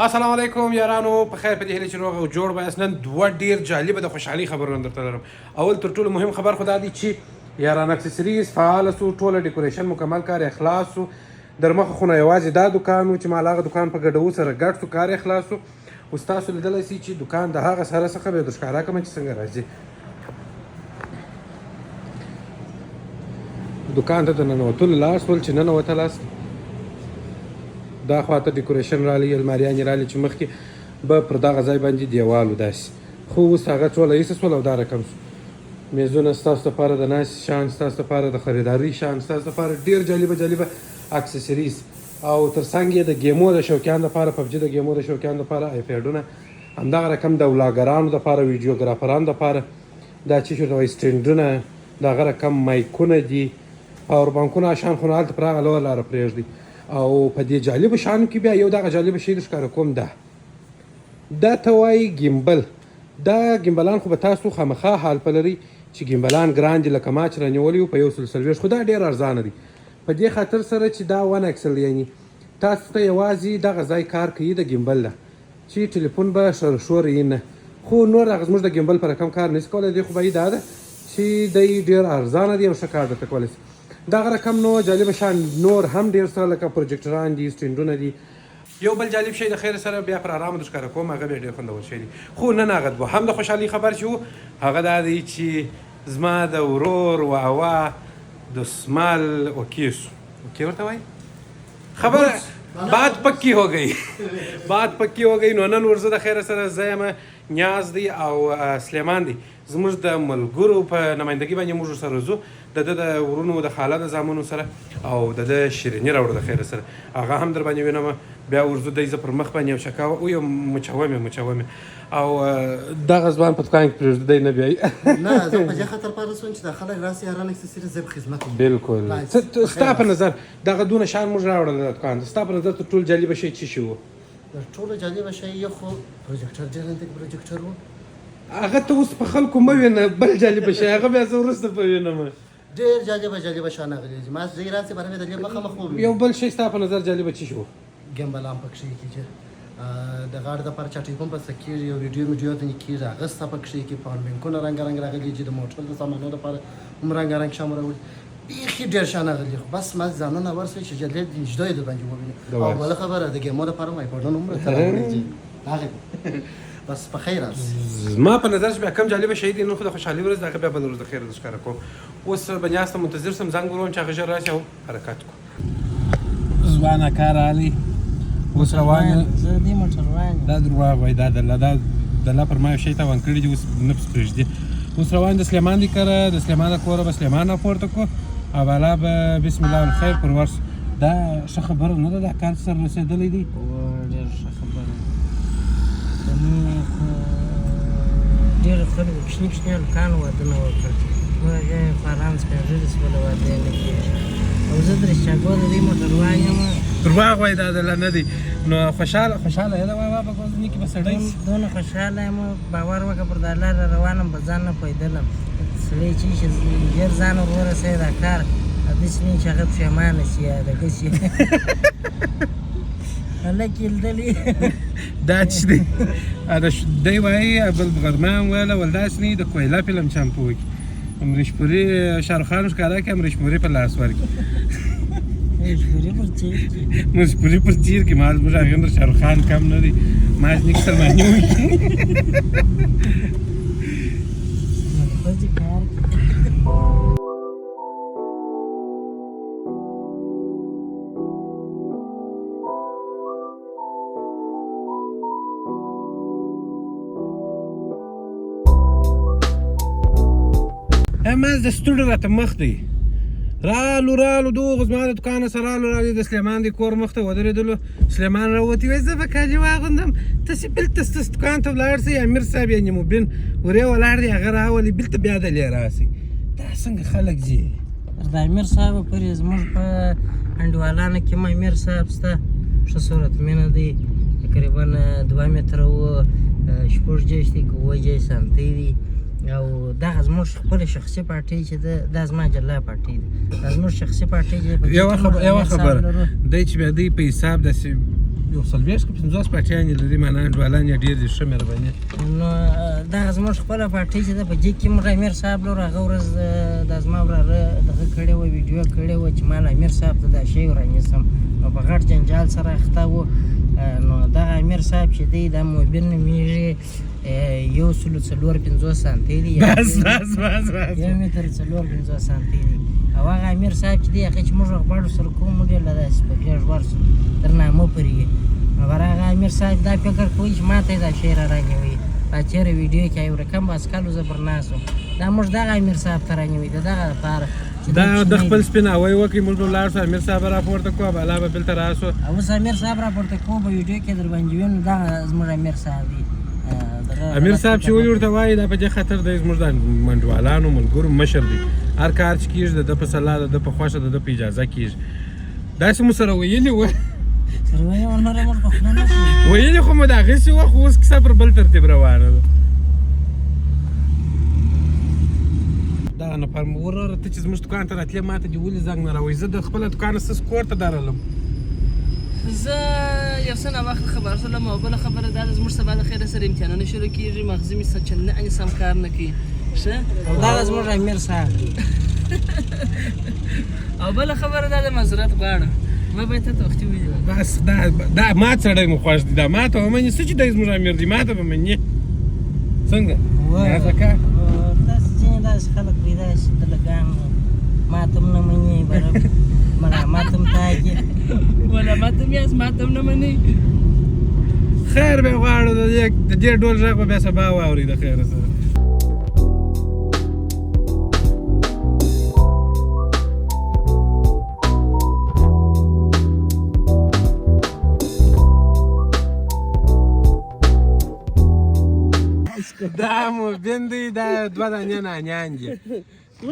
السلام علیکم یارانو، په خیر په دې هیله چې روغ او جوړ به یاست. نن دوه ډېر جالبه د خوشحالۍ خبرونه درته لرم. اول تر ټولو مهم خبر خو دا دی چې یاران اکسسریز فعاله سو، ټوله ډیکوریشن مکمل کار یې خلاص سو. در مخه خو نه یوازې دا دوکان و چې ما له هغه دوکان په ګډو سره ګډ سو، کار یې خلاص سو. اوس تاسو لیدلی سئ چې دوکان د هغه سره څخه به یې در ښکاره کړم چې څنګه راځي. دوکان ته د ننوتلو لار شول چې ننوتلاست دا خواته ډیکوریشن رالی، الماریانې رالی چې مخکې به پر دغه ځای باندې دیوال و داسې، خو اوس هغه ټوله ایسه شول او دا رقم شو. میزونه ستاسو لپاره د ناستې شیان، ستاسو لپاره د خریدارۍ شیان، ستاسو لپاره ډېر جالبه اکسسریز، او تر څنګ یې د ګیمو د شوقیانو لپاره، پبجي د ګیمو د شوقیانو لپاره آیپیډونه، همدغه رقم د ولاګرانو لپاره، ویډیوګرافرانو لپاره دا چې شو د سټینډونه، دغه رقم مایکونه دي، پاور بانکونه، شیان خو نو هلته پر هغه لویه لاره پرېږدئ. او په دې جالبو شیانو کې بیا یو دغه جالبه شی درښکاره کوم، دا ته وایي ګیمبل. دا ګیمبلان خو به تاسو خامخا حال په لرئ چې ګیمبلان ګران دي، لکه ما چې رانیولي وو په 140، خو دا ډېر ارزانه دي په دې خاطر سره چې دا 1 اکسل، یعنی تاسو ته یوازې دغه ځای کار کوي د ګیمبل ده چې ټلیفون به شور یې نه، خو نور هغه زموږ د ګیمبل په رقم کار نشي کولی. دی خو به یې دا ده چې دی ډېر ارزانه دی او ښه کار درته کولی شي. دغه رقم نو جالبه شیان نور هم ډېر څه لکه پروجیکټران دي، سټینډونه دي. یو بل جالب شی د خیر سره بیا پر آرامه درښکاره کوم، هغه بیا ډېر خوندور شی دی. خو نن هغه دوهم د خوشحالۍ خبر چې و هغه دا دی چې زما د ورور واوا دسمال اوکیسو، اوکې ورته وایي خبره بات پکی هو گئی بات پکی هو گئی. نو نن ورزه د خیر سره زه یم، نیاز دی او سلیمان دی، زموږ د ملګرو په نمایندګي باندې موږ ورسره ځو، د ده د ورونو د خاله د زامنو سره، او د ده شیریني راوړو د خیر سره، هغه هم در باندې وینم. بیا ورځو دی زه پر مخ باندې یو شکا او یو مچوم او دغه ځوان په دوکان کې پرېږدو دی نه بیایي. نه زه په دې خاطر پاره شوم چې دا خلک راسي یاران اکسسریز زه په خدمت وم. بلکل. ستا په نظر دغه دونه شیان موږ راوړل د دوکان، ستا په نظر تر ټولو جالبه شی څه شی و؟ تر ټولو جالبه شی یو خو پروجیکټر، ډېر لنډ پروجیکټر و. هغه ته اوس په خلکو مه وینه، بل جالبه شی هغه بیا زه وروسته په وینم. ډېر جالبه شیان راغلي دي. ما زه راسي برابر د دې مخامخ ووینم. یو بل شی ستا په نظر جالبه څه شو؟ ګیمبلان پکښې کېږي، د غاړې دپاره چا ټلیفون پسته کېږي، یو ویډیو ته کېږي، هغه ستا پکښې کېږي، پاور بینکونه رنګارنګ راغلي دي، د موټر د سامانونو دپاره هم رنګارنګ شیان راوړي، بیخي ډېر شیان راغلي. خو بس ما ځانونه ورسوي چې جلد نږدې یې درباندې ووینم. او بله خبره د ګیمو دپاره هم آیپاډونه هم راته راوړي دي، هغې بس په خیر راست. زما په نظر چې بیا کم جالبه شی دی نو خو د خوشحالۍ ورځ د هغه بیا بله ورځ د خیر ورځ ښکاره کوم. اوس به نیاسته منتظر سم، زنګ وروم چې هغه ژر راشي او حرکت کړو. ځوانه کار راغلی، اوس روان یم. زه دې موټر روان یم. دا دروغ وایي، دا د الله پر ما یو شی تاوان کړي دي، اوس نفس پرېږدي. اوس روان د سلیمان دي کره، د سلیمان د کوره به سلیمان راپورته کړو او بالا به بسم الله الخیر پر ورس. دا ښه خبره نه ده، دا کار سره رسېدلی دی. ډېر ښه خبره. ډېر خلکو کوچني هلکانو وادونه وکړل، موږ هغې فاران سپین ږیري شوله، واده یې نه کېږي. او زه د رشتیاګو د دې موټر روان یم. دروغ وایي، دا دله نه دی. نو خوشحاله یې ده بابا په غوږني کې به سړی دونه خوشحاله یم، باور وکړه پر دا لاره روان یم، په ځان نه پوهېدلم. سړی چې ژر ځان ور ورسوي دا کار داسې نه وي چې هغه پښېمانه شي یا دغه شي. هلک یې لیدلي دا چې دی دی وایي بلغرمان ویله ول داسې نه وي د کویله فلم چمتو وکړي، امریشپوري شاهرخ خان ښکاره کړي، امریشپوري په لاس ورکړي، مشپوري پر تیر کې ما زموږ هغې اندر شاهرخ خان کم نه دی، ما نیک سلماني وکړي. ماز د ستوډو راته مخ دی، رالو دغه زما د دوکانه سره رالو د سلیمان د کور مخ ته ودرېدلو. سلیمان راووتي، وایي زه به کالي واغوندم، تاسې بېلته ستاسو دوکان ته ولاړ سئ. امیر صاحب یعنې مبین ورې ولاړ دی، هغه راولي بېلته بیا دلې راسئ. دا څنګه خلک ځي؟ د امیر صاحب پورې زموږ په انډیوالانو کې هم امیر صاحب شته، ښه صورت مینه دی، تقریبا 2 متره و، 6 جیشتي که 7 جیش سانتۍ دي. او دغه زموږ خپل شخصي پارټۍ چې ده، دا زما جلا پارټۍ ده، دا زموږ شخصي پارټۍ چې یوه خبره دی چې بیا دوی په حساب داسې یو 40 که 50 پټیانې لري معنا انډوالان یې ډېر دي ښه مهرباني نو دغه زموږ خپله پارټۍ چې ده په جګ کې موږ امیر صاحب لور هغه ورځ دا زما وراره دغه کړې وه ویډیو کړې وه چې ما له امیر صاحب ته دا شی ورانیسم نو په غټ جنجال سره اخته و نو دغه امیر صاحب چې دی دا موبیل نومیږي 1.450 سانتي دی بس 1 متر 450 سانتي دی او هغه امیر صاحب چې دی هغه چې موږ غواړو سره کوم موږ له داسې په پیژ ورسو درنه مو پرې مګر هغه امیر صاحب دا فکر کوي چې ما ته دا شی را رانیوي دا چېرې ویډیو کې یو رقم بس کالو زه برناسو دا موږ دغه امیر صاحب ته رانیوي د دغه لپاره دا د خپل سپیناوی وکړي موږ به ولاړ شو امیر صاحب راپورته کړو بالا به بلته راسو اوس امیر صاحب راپورته کوو په ویډیو کې در باندې وینو دغه زموږ امیر صاحب دی امیر صاحب چې ولې ورته وایي دا په دې خاطر دی زموږ د منډوالانو ملګرو مشر دی هر کار چې کېږي د ده په سلا د ده په خوښه د ده په اجازه کېږي داسې مو سره ویلي وه ویلي خو مو د هغسې وه خو اوس کیسه پر بل ترتیب روانه ده دغه نفر وراره ته چې زموږ دوکان ته راتلې ما ته دې ولې زنګ نه راوایي زه د خپله دوکانه ستاسو کور ته درلم زه یو څه ناوخته خبر شولم او بله خبره دا ده زموږ سبا د خیره سره امتحانونه شروع کېږي مغزي مې چندانې سم کار نه کوي ښه او دا زموږ امیر صاحب دی او بله خبره دا ده معذرت غواړم ما باید ته وختي ویلي بس دا مات سړی مو خوښ دی دا ما ته ومني څه چې دی زموږ امیر دی ما ته به مني څنګه یا ځکه داسې ځینې داسې خلک وي داسې دلګان ما ته هم نه مني ملامت هم تاکي ملامت هم یاست ما ته هم نه منئ خیر به غواړو د دې ډول غږ به بیا سبا واورئ د خیره سره دا موبین دی دا دوه دانې نانیان دي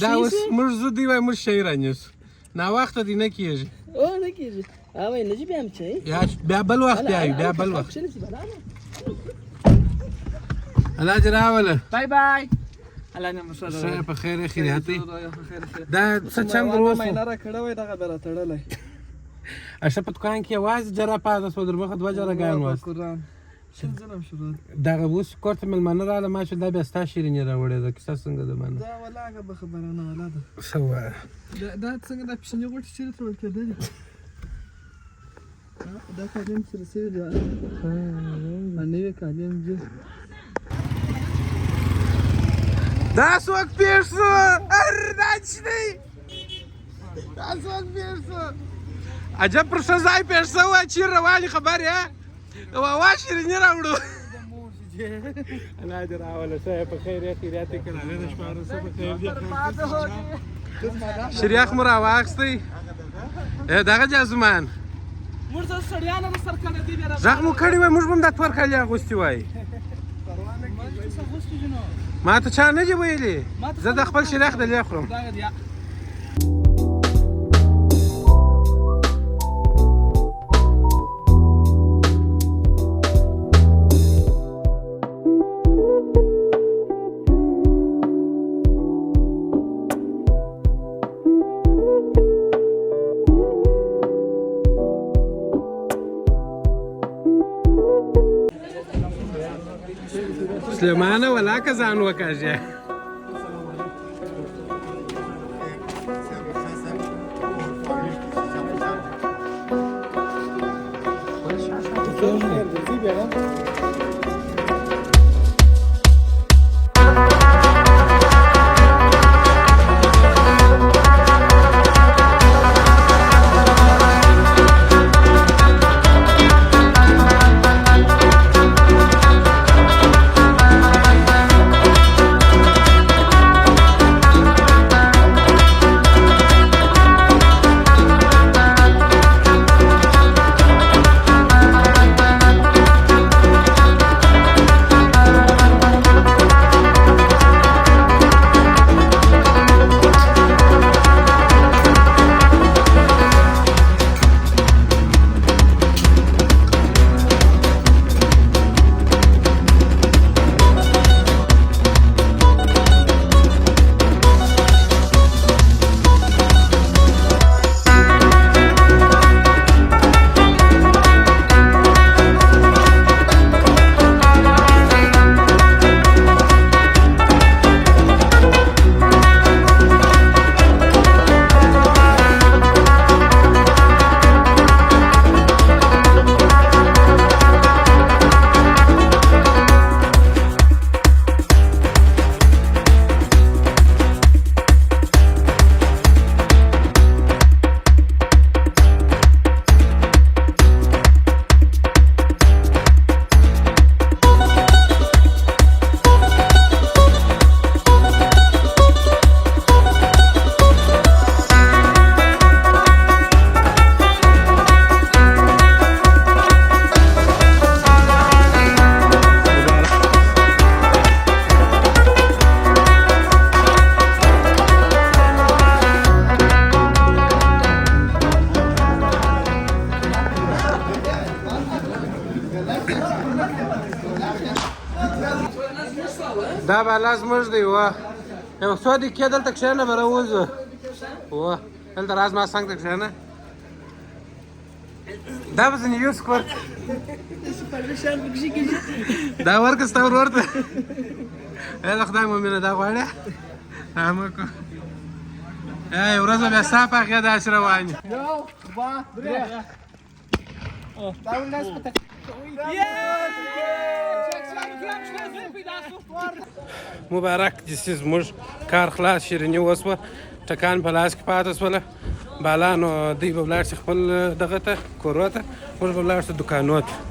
دا اوس موږ زه دی وایي موږ شی رانیسو ناوخته دی نه کېږي او نه کېږي اوی نه جي بیا هم چای بیا بل وخت بیا بل وخت الله دې راوله بای بای الله نه مو ښه په خیر خیریاتي دا څه چند روسو مینه را کړی وای دغه به را تړلی اشته په دوکان کې یوازې جره پاته سوه در مخه دوه جرګان وست قرآن شل ځله شروع دغه اوس کور ته مېلمانه راغله ما چې دا بیا ستا شیریني راوړې ده کیسه څنګه ده منه دا ولا هغه به خبره نه ولا ده څه وایه دا څنګه دا پیشنې غوټې چېرې تړل کېدلې دا کالیم سره سوي دي نوی کالیم دي دا څوک پېښ سو دا چې دی دا څوک پېښ سو عجب پر ښه ځای پېښ سوی چېرې روانې خبرې وا شیریني راوړو الله دې راوله ښه په خیر یې خیریاتې که راغلی د شپاړس په خیر دي شریخ مو راواخیستی دغه جازمان موږ ته سړیانه د سر کنه دي بیا غږ مو کړی وای موږ به هم دا تور کالي اغوستي وای ما ته چا نه دي ویلي زه د خپل شریخ دلې خورم سلیمانه ولا که ځان وکاږي دا بالا زموږ دی وه یو څو دقیقې دلته کښېنه به راوځو وه دلته راز ما څنګ ته کښېنه دا به ځینې یوسک ورته دا ورکړه ستا ورور ته ای د خدای مؤمنه دا غواړې دا مه کړو یو ورځ به بیا ستا په هغې داسې روان مبارک دسې زموږ کار خلاص شیریني وسوه ټکان په لاس کې پاته سوله بالا نو دوی به ولاړ شي خپل دغه ته کورو ته موږ به ولاړ شو دوکانو ته